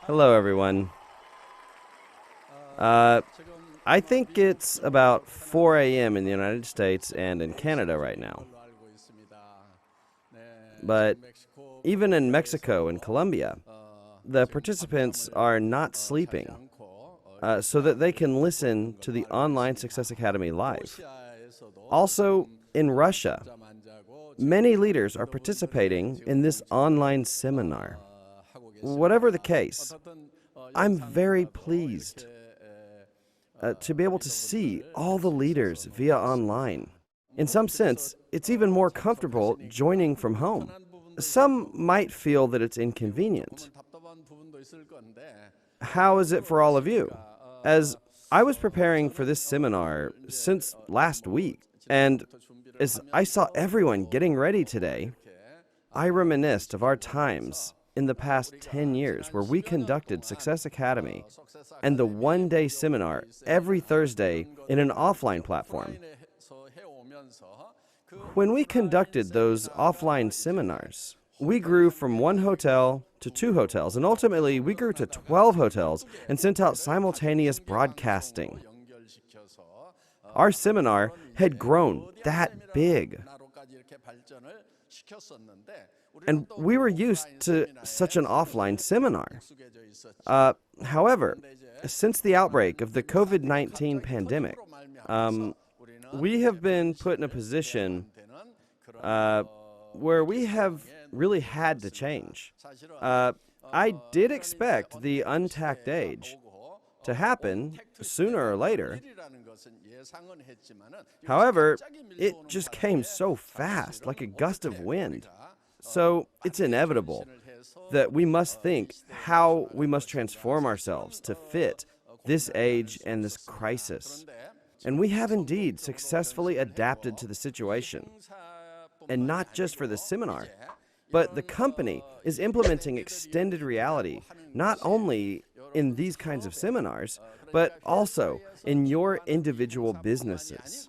Hello, everyone. I think it's about 4 a.m. in the United States and in Canada right now. But even in Mexico and Colombia, the participants are not sleeping so that they can listen to the Online Success Academy live. Also, in Russia, many leaders are participating in this online seminar. Whatever the case, I'm very pleased to be able to see all the leaders via online. In some sense, it's even more comfortable joining from home. Some might feel that it's inconvenient. How is it for all of you? As I was preparing for this seminar since last week, and as I saw everyone getting ready today, I reminisced of our times in the past 10 years where we conducted Success Academy and the one-day seminar every Thursday in an offline platform. When we conducted those offline seminars, we grew from one hotel to 2 hotels, and ultimately we grew to 12 hotels and sent out simultaneous broadcasting. Our seminar had grown that big. And we were used to such an offline seminar. However, since the outbreak of the COVID-19 pandemic, we have been put in a position where we have really had to change. I did expect the untacked age to happen sooner or later. However, it just came so fast, like a gust of wind. So it's inevitable that we must think how we must transform ourselves to fit this age and this crisis. And we have indeed successfully adapted to the situation. And not just for the seminar, but the company is implementing extended reality, not only in these kinds of seminars, but also in your individual businesses.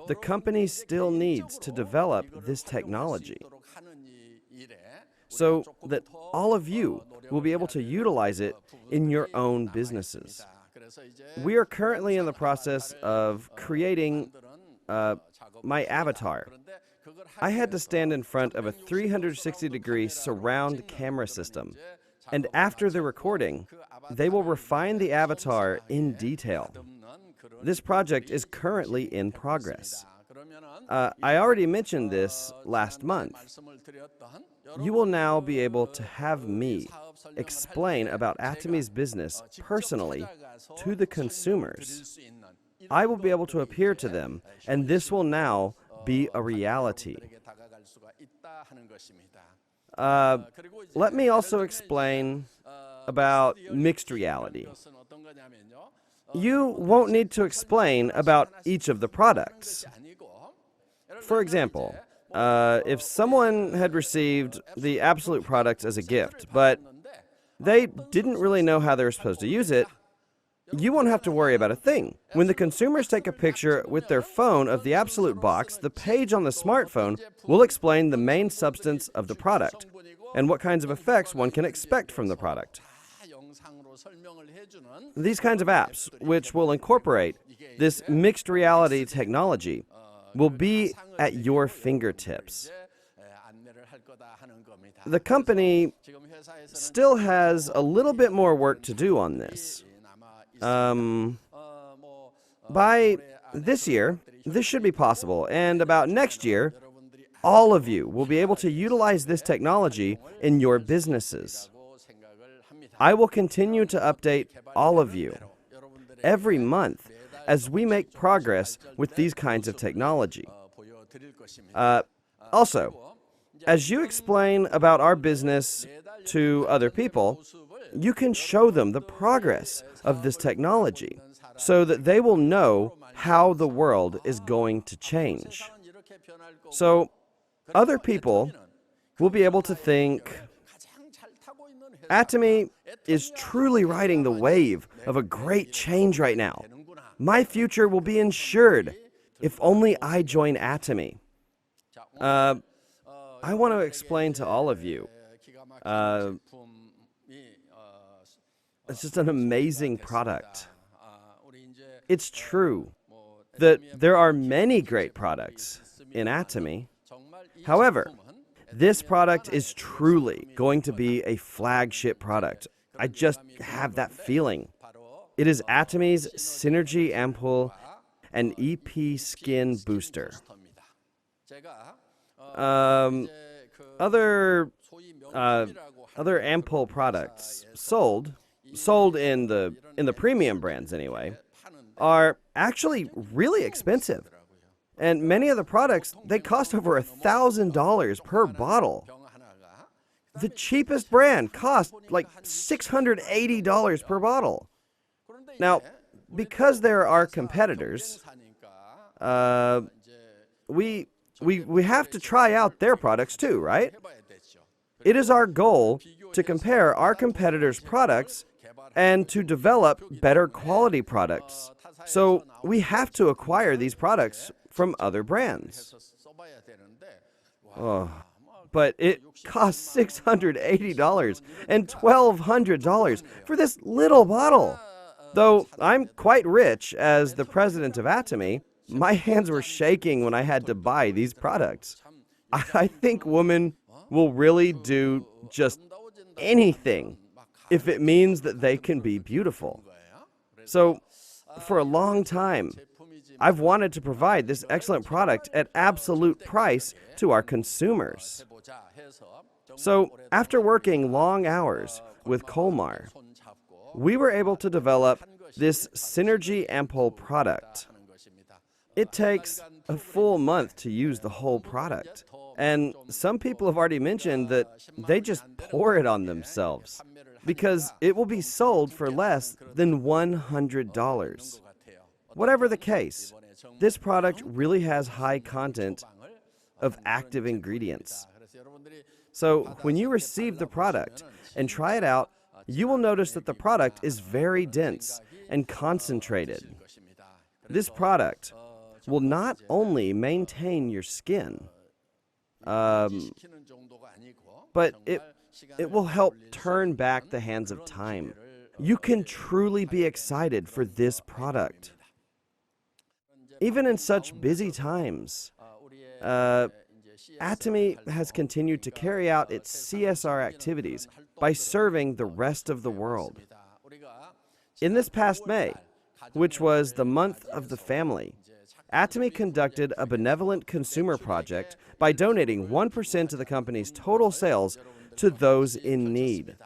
The company still needs to develop this technology so that all of you will be able to utilize it in your own businesses. We are currently in the process of creating my avatar. I had to stand in front of a 360-degree surround camera system, and after the recording, they will refine the avatar in detail. This project is currently in progress. I already mentioned this last month. You will now be able to have me explain about Atomy's business personally to the consumers. I will be able to appear to them, and this will now be a reality. Let me also explain about mixed reality. You won't need to explain about each of the products. For example, if someone had received the Absolute products as a gift, but they didn't really know how they were supposed to use it, you won't have to worry about a thing. When the consumers take a picture with their phone of the Absolute box, the page on the smartphone will explain the main substance of the product and what kinds of effects one can expect from the product. These kinds of apps, which will incorporate this mixed reality technology, will be at your fingertips. The company still has a little bit more work to do on this. By this year, this should be possible, and about next year, all of you will be able to utilize this technology in your businesses. I will continue to update all of you every month as we make progress with these kinds of technology. Also, as you explain about our business to other people, you can show them the progress of this technology so that they will know how the world is going to change. So, other people will be able to think, Atomy is truly riding the wave of a great change right now. My future will be ensured if only I join Atomy. I want to explain to all of you it's just an amazing product. It's true that there are many great products in ATOMY. However, this product is truly going to be a flagship product. I just have that feeling. It is ATOMY's Synergy Ampoule and EP Skin Booster. Other ampoule products sold in the premium brands anyway, are actually really expensive. And many of the products, they cost over $1,000 per bottle. The cheapest brand cost like $680 per bottle. Now, because there are competitors, we have to try out their products too, right? It is our goal to compare our competitors' products and to develop better quality products. So we have to acquire these products from other brands. Oh, but it costs $680 and $1,200 for this little bottle. Though I'm quite rich as the president of ATOMY, my hands were shaking when I had to buy these products. I think women will really do just anything if it means that they can be beautiful. So, for a long time, I've wanted to provide this excellent product at absolute price to our consumers. So, after working long hours with KOLMAR, we were able to develop this Synergy Ampoule product. It takes a full month to use the whole product. And some people have already mentioned that they just pour it on themselves because it will be sold for less than $100. Whatever the case, this product really has high content of active ingredients. So when you receive the product and try it out, you will notice that the product is very dense and concentrated. This product will not only maintain your skin, but it will help turn back the hands of time. You can truly be excited for this product. Even in such busy times, ATOMY has continued to carry out its CSR activities by serving the rest of the world. In this past May, which was the month of the family, ATOMY conducted a benevolent consumer project by donating 1% of the company's total sales to those in need.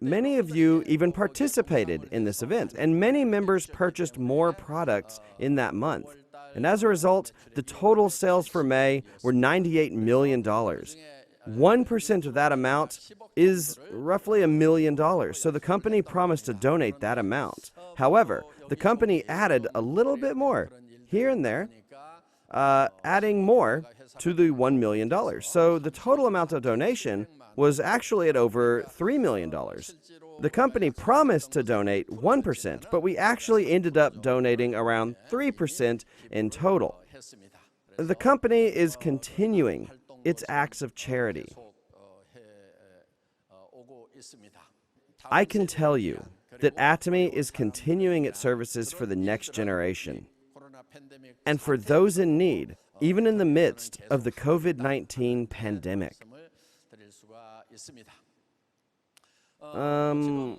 Many of you even participated in this event, and many members purchased more products in that month. And as a result, the total sales for May were $98 million. 1% of that amount is roughly $1 million, so the company promised to donate that amount. However, the company added a little bit more here and there, adding more to the $1 million. So the total amount of donation was actually at over $3 million. The company promised to donate 1%, but we actually ended up donating around 3% in total. The company is continuing its acts of charity. I can tell you that ATOMY is continuing its services for the next generation and for those in need, even in the midst of the COVID-19 pandemic. A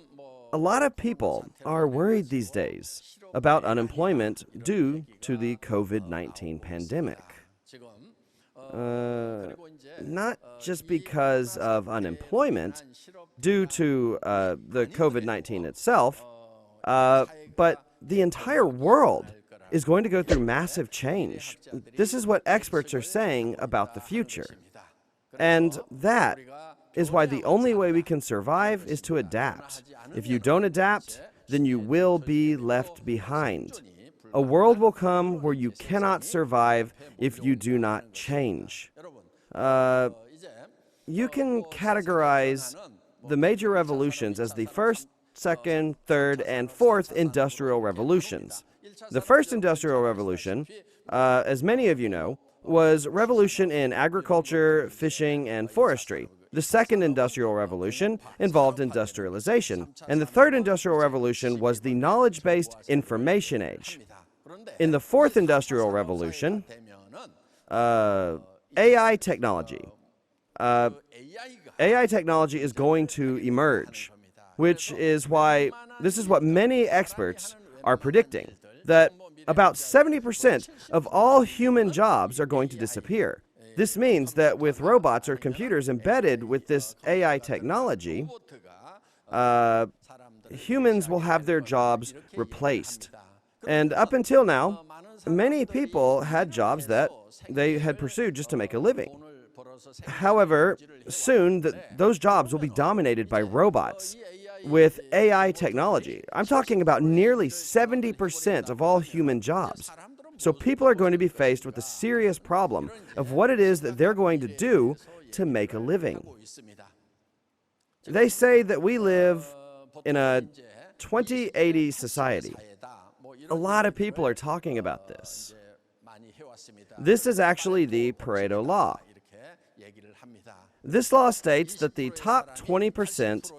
lot of people are worried these days about unemployment due to the COVID-19 pandemic. Not just because of unemployment due to the COVID-19 itself, but the entire world is going to go through massive change. This is what experts are saying about the future. And that is why the only way we can survive is to adapt. If you don't adapt, then you will be left behind. A world will come where you cannot survive if you do not change. You can categorize the major revolutions as the first, second, third, and fourth industrial revolutions. The first industrial revolution, as many of you know, was revolution in agriculture, fishing, and forestry. The second industrial revolution involved industrialization, and the third industrial revolution was the knowledge-based information age. In the fourth industrial revolution, AI technology. AI technology is going to emerge, which is why this is what many experts are predicting, that about 70% of all human jobs are going to disappear. This means that with robots or computers embedded with this AI technology, humans will have their jobs replaced. And up until now, many people had jobs that they had pursued just to make a living. However, soon those jobs will be dominated by robots with AI technology. I'm talking about nearly 70% of all human jobs. So people are going to be faced with the serious problem of what it is that they're going to do to make a living. They say that we live in a 2080 society. A lot of people are talking about this. This is actually the Pareto law. This law states that the top 20%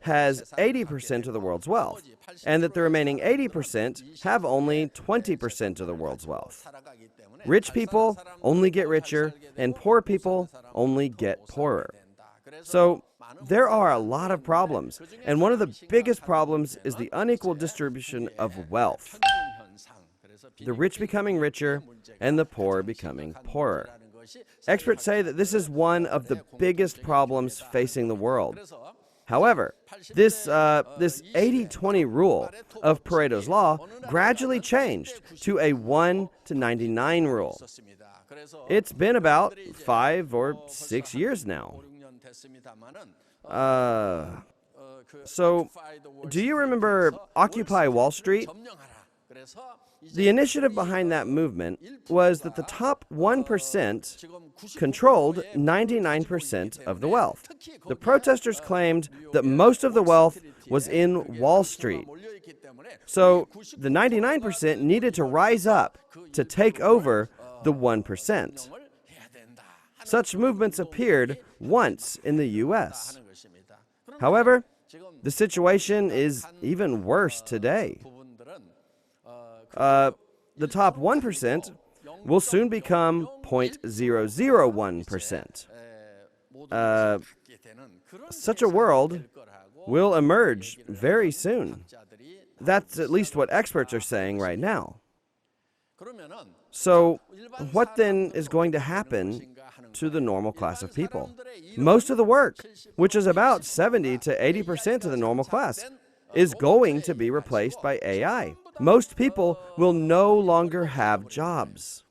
has 80% of the world's wealth, and that the remaining 80% have only 20% of the world's wealth. Rich people only get richer, and poor people only get poorer. So there are a lot of problems, and one of the biggest problems is the unequal distribution of wealth. The rich becoming richer, and the poor becoming poorer. Experts say that this is one of the biggest problems facing the world. However, this 80-20 rule of Pareto's law gradually changed to a 1-99 rule. It's been about 5 or 6 years now. So, do you remember Occupy Wall Street? The initiative behind that movement was that the top 1% controlled 99% of the wealth. The protesters claimed that most of the wealth was in Wall Street. So the 99% needed to rise up to take over the 1%. Such movements appeared once in the U.S. However, the situation is even worse today. The top 1% will soon become 0.001%. Such a world will emerge very soon. That's at least what experts are saying right now. So, what then is going to happen to the normal class of people? Most of the work, which is about 70 to 80% of the normal class, is going to be replaced by AI. Most people will no longer have jobs.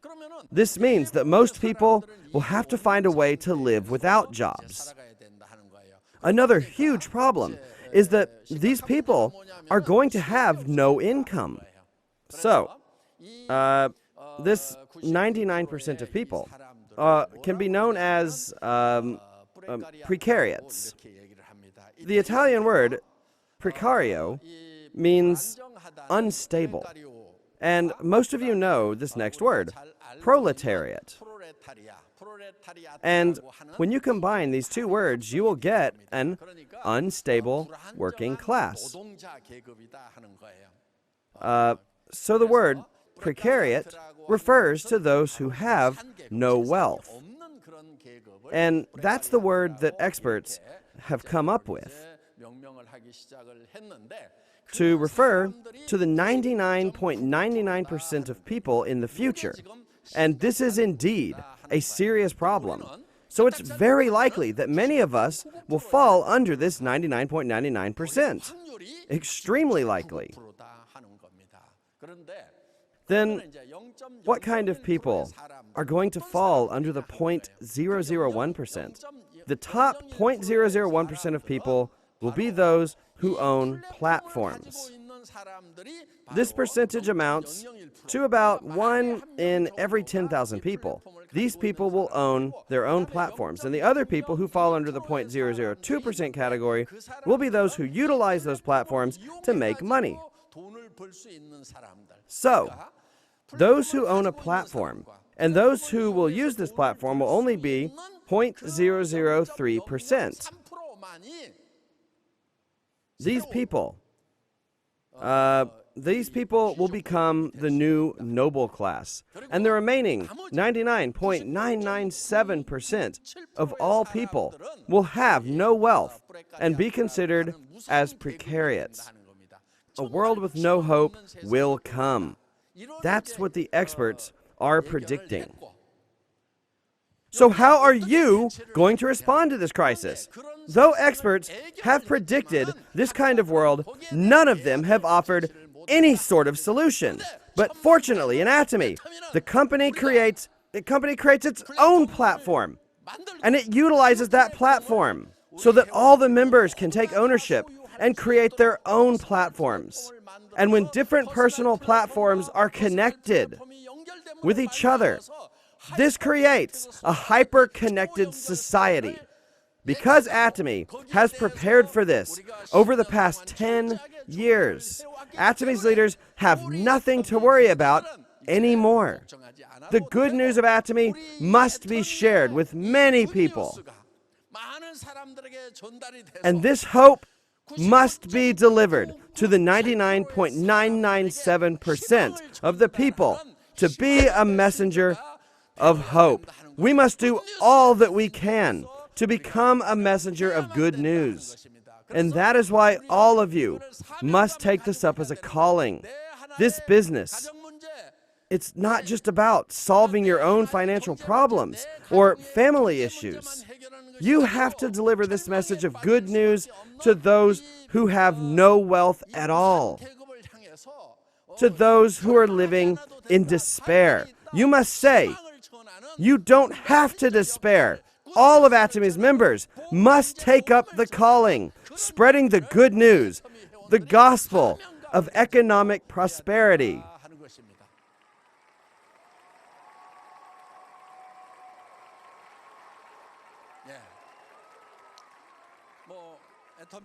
This means that most people will have to find a way to live without jobs. Another huge problem is that these people are going to have no income. So, this 99% of people can be known as precariats. The Italian word precario means unstable. And most of you know this next word, proletariat. And when you combine these two words, you will get an unstable working class. So the word precariat refers to those who have no wealth. And that's the word that experts have come up with to refer to the 99.99% of people in the future. And this is indeed a serious problem. So it's very likely that many of us will fall under this 99.99%. Extremely likely. Then, what kind of people are going to fall under the 0.001%? The top 0.001% of people will be those who own platforms. This percentage amounts to about 1 in every 10,000 people. These people will own their own platforms, and the other people who fall under the 0.002% category will be those who utilize those platforms to make money. So, those who own a platform And those who will use this platform will only be 0.003%. These people will become the new noble class. And the remaining 99.997% of all people will have no wealth and be considered as precariats. A world with no hope will come. That's what the experts are predicting. So how are you going to respond to this crisis? Though experts have predicted this kind of world, none of them have offered any sort of solution. But fortunately, in Atomy, the company creates its own platform, and it utilizes that platform so that all the members can take ownership and create their own platforms. And when different personal platforms are connected with each other, this creates a hyper-connected society. Because Atomy has prepared for this over the past 10 years, Atomy's leaders have nothing to worry about anymore. The good news of Atomy must be shared with many people. And this hope must be delivered to the 99.997% of the people to be a messenger of hope. We must do all that we can to become a messenger of good news. And that is why all of you must take this up as a calling. This business, it's not just about solving your own financial problems or family issues. You have to deliver this message of good news to those who have no wealth at all, to those who are living in despair. You must say, you don't have to despair. All of Atomy's members must take up the calling, spreading the good news, the gospel of economic prosperity.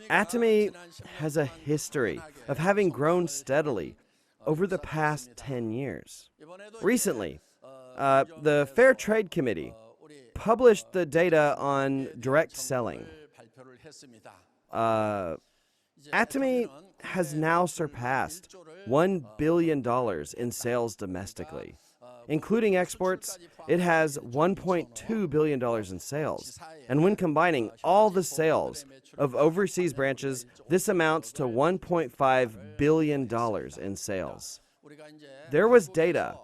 Atomy has a history of having grown steadily over the past 10 years. Recently, the Fair Trade Committee published the data on direct selling. Atomy has now surpassed $1 billion in sales domestically. Including exports, it has $1.2 billion in sales. And when combining all the sales of overseas branches, this amounts to $1.5 billion in sales. There was data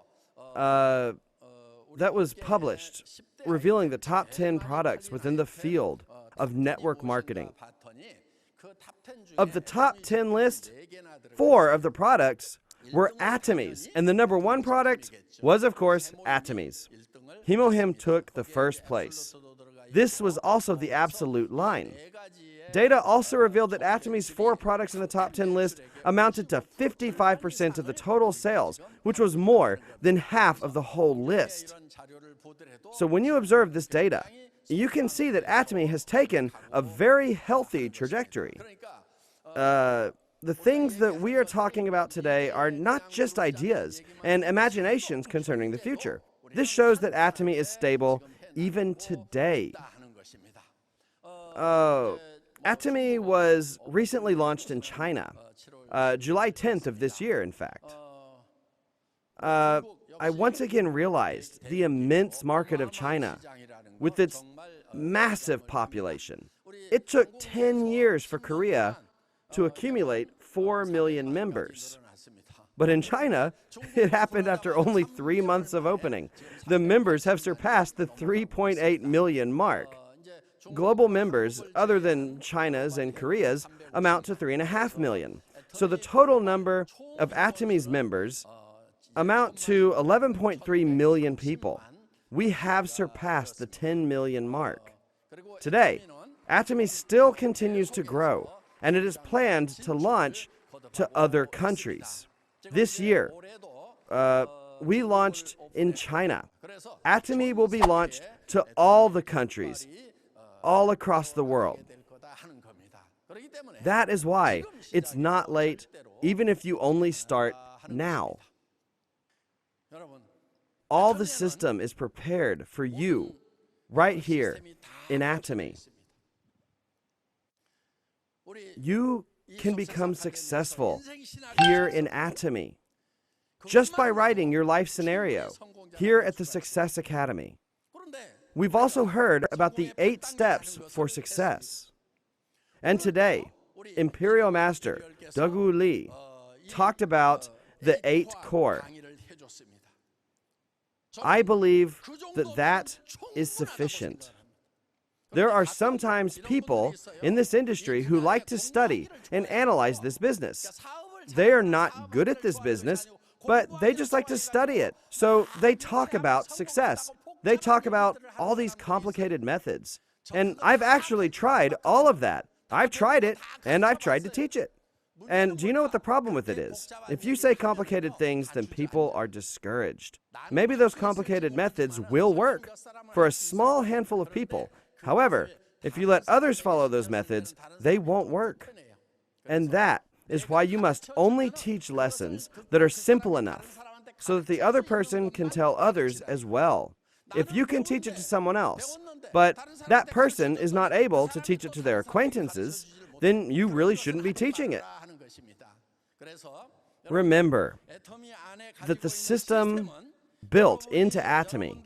that was published revealing the top 10 products within the field of network marketing. Of the top 10 list, 4 of the products were Atomy's, and the number 1 product was, of course, Atomy's. Hemohim took the first place. This was also the absolute line. Data also revealed that Atomy's 4 products in the top 10 list amounted to 55% of the total sales, which was more than half of the whole list. So when you observe this data, you can see that Atomy has taken a very healthy trajectory. The things that we are talking about today are not just ideas and imaginations concerning the future. This shows that Atomy is stable even today. Atomy was recently launched in China, July 10th of this year, in fact. I once again realized the immense market of China with its massive population. It took 10 years for Korea to accumulate 4 million members. But in China, it happened after only 3 months of opening. The members have surpassed the 3.8 million mark. Global members, other than China's and Korea's, amount to 3.5 million. So the total number of Atomy's members amount to 11.3 million people. We have surpassed the 10 million mark. Today, Atomy still continues to grow, and it is planned to launch to other countries. This year, we launched in China. Atomy will be launched to all the countries, all across the world. That is why it's not late, even if you only start now. all the system is prepared for you right here in ATOMY. You can become successful here in ATOMY just by writing your life scenario here at the Success Academy. We've also heard about the 8 steps for success. And today, Imperial Master Dogu Lee talked about the 8 core. I believe that that is sufficient. There are sometimes people in this industry who like to study and analyze this business. They are not good at this business, but they just like to study it. So they talk about success. They talk about all these complicated methods. And I've actually tried all of that. I've tried it, and I've tried to teach it. And do you know what the problem with it is? If you say complicated things, then people are discouraged. Maybe those complicated methods will work for a small handful of people. However, if you let others follow those methods, they won't work. And that is why you must only teach lessons that are simple enough so that the other person can tell others as well. If you can teach it to someone else, but that person is not able to teach it to their acquaintances, then you really shouldn't be teaching it. Remember that the system built into ATOMY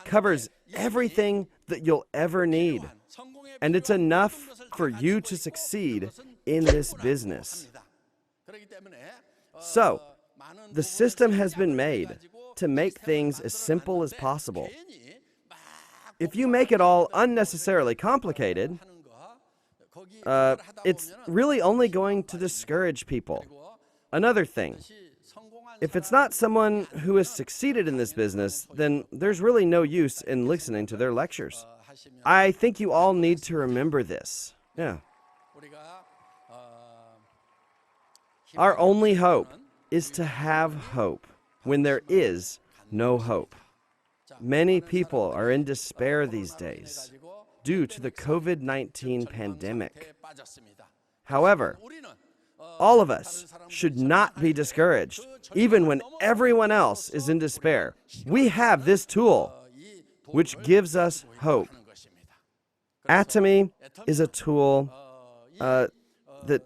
covers everything that you'll ever need, and it's enough for you to succeed in this business. So, the system has been made to make things as simple as possible. If you make it all unnecessarily complicated, it's really only going to discourage people. Another thing, if it's not someone who has succeeded in this business, then there's really no use in listening to their lectures. I think you all need to remember this. Yeah. Our only hope is to have hope when there is no hope. Many people are in despair these days due to the COVID-19 pandemic. However, all of us should not be discouraged, even when everyone else is in despair. We have this tool, which gives us hope. ATOMY is a tool that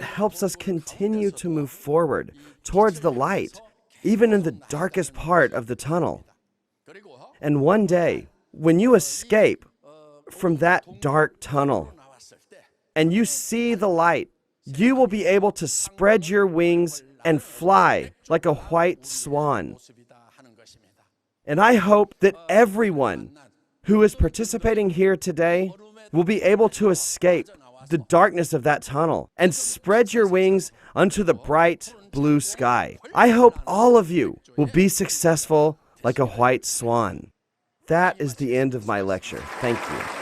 helps us continue to move forward towards the light, even in the darkest part of the tunnel. And one day, when you escape from that dark tunnel and you see the light, you will be able to spread your wings and fly like a white swan. And I hope that everyone who is participating here today will be able to escape the darkness of that tunnel and spread your wings unto the bright blue sky. I hope all of you will be successful like a white swan. That is the end of my lecture. Thank you.